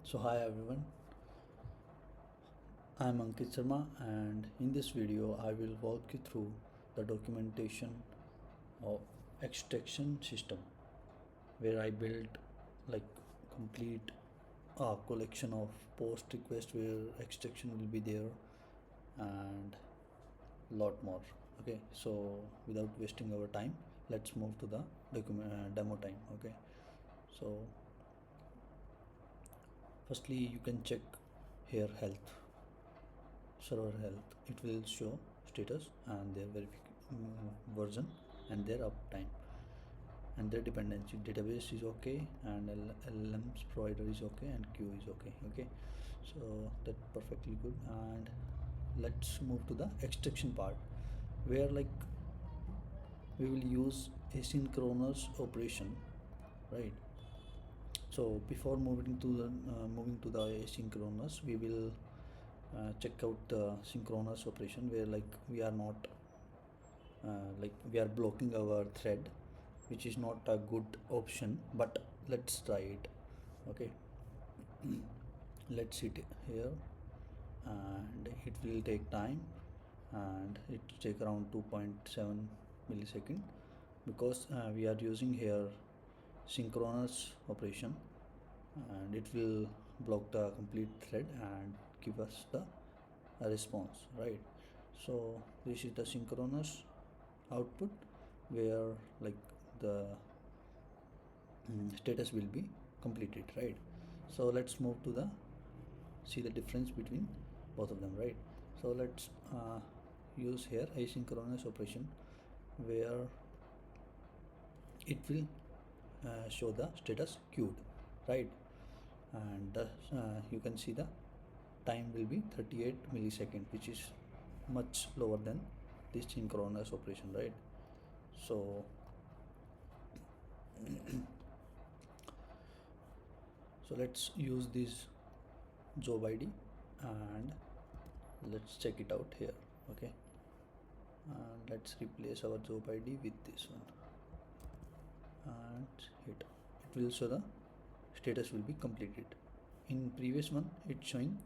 So hi everyone, I am Ankit Sharma, and in this video I will walk you through the documentation of extraction system where I built like complete collection of post requests where extraction will be there and lot more. Okay, so without wasting our time, let's move to the demo time. Okay, so firstly you can check here health, server health. It will show status and their version and their uptime and their dependency. Database is okay and LLMs provider is okay and queue is okay. Okay, so that's perfectly good. And let's move to the extraction part where like we will use asynchronous operation, right? So before moving to the asynchronous, we will check out the synchronous operation where like we are not like we are blocking our thread, which is not a good option, but let's try it. Okay, let's hit here and it will take time and it take around 2.7 millisecond because we are using here synchronous operation and it will block the complete thread and give us the response, right? So this is the synchronous output where like the status will be completed, right? So let's move to the see the difference between both of them, right? So let's use here asynchronous operation where it will show the status queued, right? And you can see the time will be 38 millisecond, which is much lower than this synchronous operation, right? So so let's use this job ID and let's check it out here. Okay, and let's replace our job ID with this one and hit. It will show the status will be completed. In previous one it's showing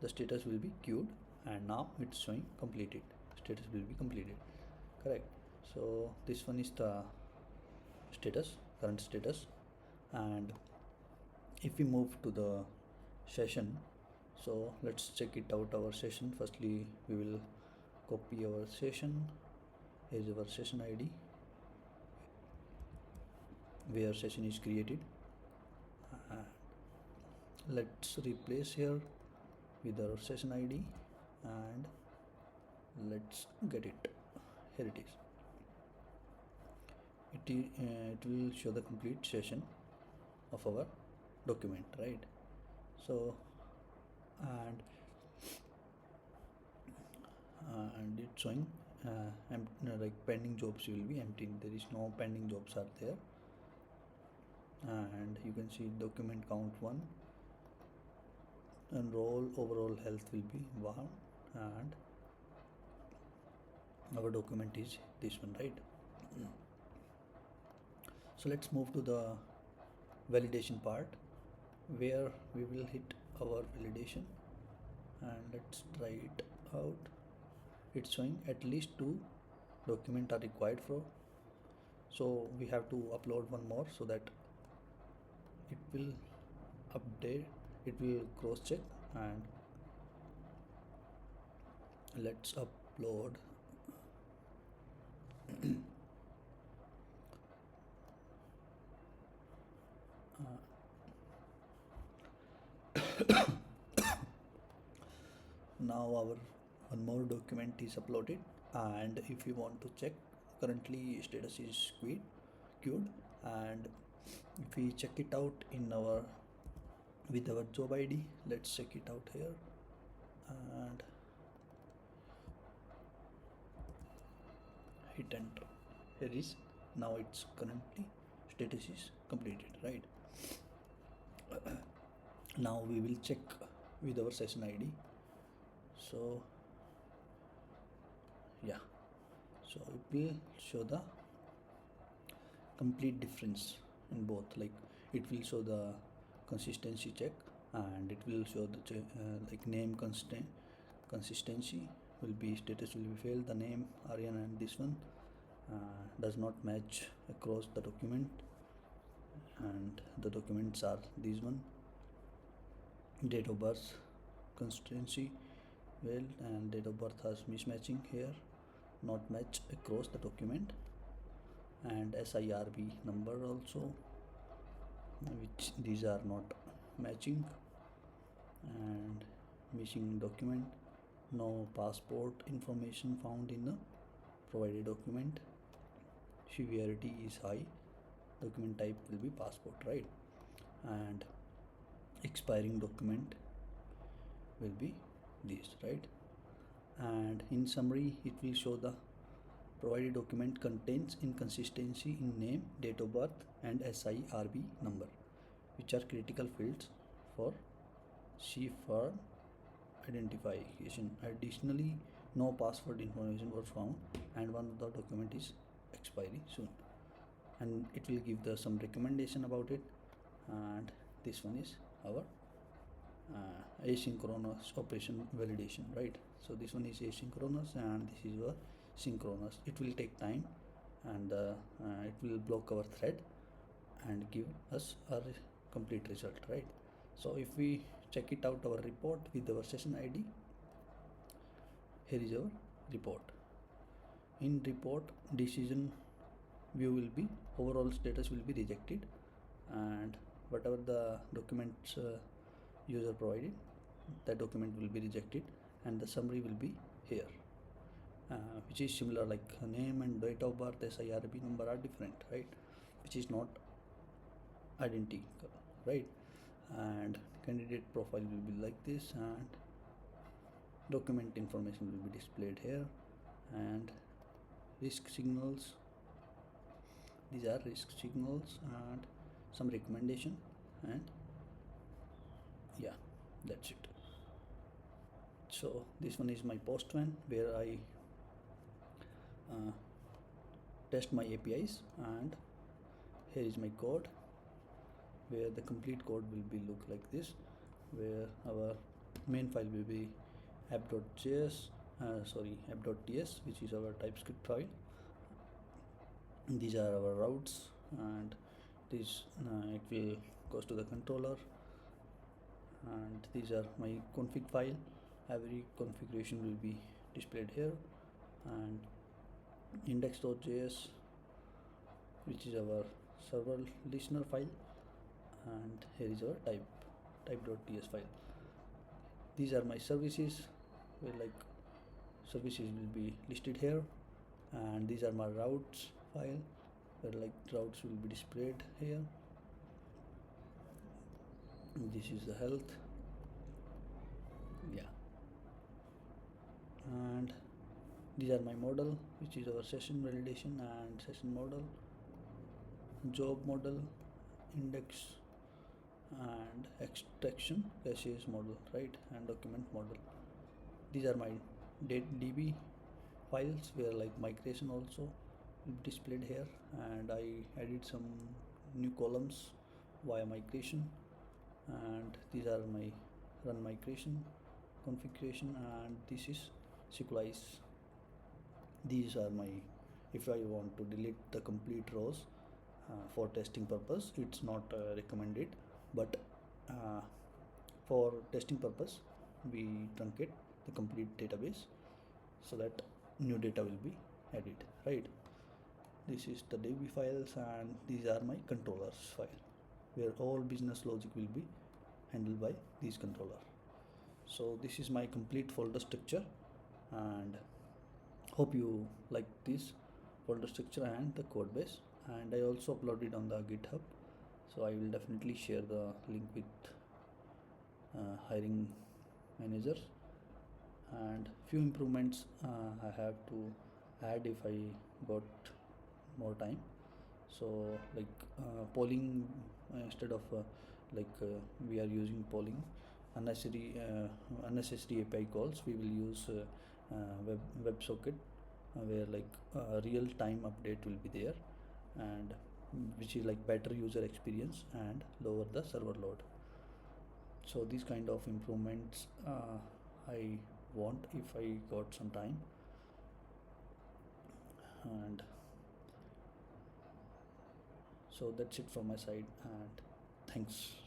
the status will be queued and now it's showing completed, status will be completed, correct? So this one is the status, current status. And if we move to the session, so let's check it out our session. Firstly we will copy our session. Here's our session ID where session is created. Let's replace here with our session ID and let's get it. Here it is. It will show the complete session of our document, right? So and it's showing like pending jobs will be empty, there is no pending jobs are there. And you can see document count 1 and role overall health will be 1 and our document is this one, right? So let's move to the validation part where we will hit our validation and let's try it out. It's showing at least 2 documents are required for, so we have to upload one more so that it will update, it will cross check. And let's upload now our one more document is uploaded. And if you want to check, currently status is queued. And if we check it out in our with our job ID, let's check it out here and hit enter. Here is now it's currently status is completed, right? Now we will check with our session ID. So yeah, so it will show the complete difference in both, like it will show the consistency check and it will show the like name consistency will be, status will be failed, the name Aryan and this one does not match across the document, and the documents are these one. Date of birth consistency well, and date of birth has mismatching here, not match across the document, and SIRB number also, which these are not matching, and missing document, no passport information found in the provided document, severity is high, document type will be passport, right? And expiring document will be this, right? And in summary, it will show the provided document contains inconsistency in name, date of birth and SIRB number, which are critical fields for firm identification. Additionally, no password information was found, and one of the document is expiry soon, and it will give some recommendation about it. And this one is our asynchronous operation validation, right? So this one is asynchronous and this is your synchronous. It will take time, and it will block our thread and give us a complete result, right? So if we check it out, our report with our session ID, here is our report. In report, decision view will be, overall status will be rejected, and whatever the documents user provided, that document will be rejected, and the summary will be here, which is similar, like name and date of birth, SIRB number are different, right? Which is not identical, right? And candidate profile will be like this, and document information will be displayed here, and risk signals, these are risk signals, and some recommendation, and yeah, that's it. So this one is my postman where I test my APIs, and here is my code where the complete code will be look like this, where our main file will be app.ts, app.ts, which is our TypeScript file. These are our routes, and this it will goes to the controller, and these are my config file. Every configuration will be displayed here, and index.js, which is our server listener file, and here is our type.ts file. These are my services, where like services will be listed here, and these are my routes file, where like routes will be displayed here. This is the health, yeah, and these are my model, which is our session validation and session model, job model, index and extraction caches model, right? And document model. These are my DB files, where like migration also will be displayed here, and I added some new columns via migration, and these are my run migration configuration, and this is sequelize. These are my, if I want to delete the complete rows for testing purpose, it's not recommended, but for testing purpose we truncate the complete database so that new data will be added, right? This is the DB files, and these are my controllers file, where all business logic will be handled by these controller. So this is my complete folder structure, and hope you like this folder structure and the code base, and I also uploaded on the GitHub, so I will definitely share the link with hiring managers. And few improvements I have to add if I got more time. So like polling, instead of we are using polling, unnecessary API calls, we will use WebSocket, where like real time update will be there, and which is like better user experience and lower the server load. So these kind of improvements I want if I got some time. And so that's it from my side, and thanks.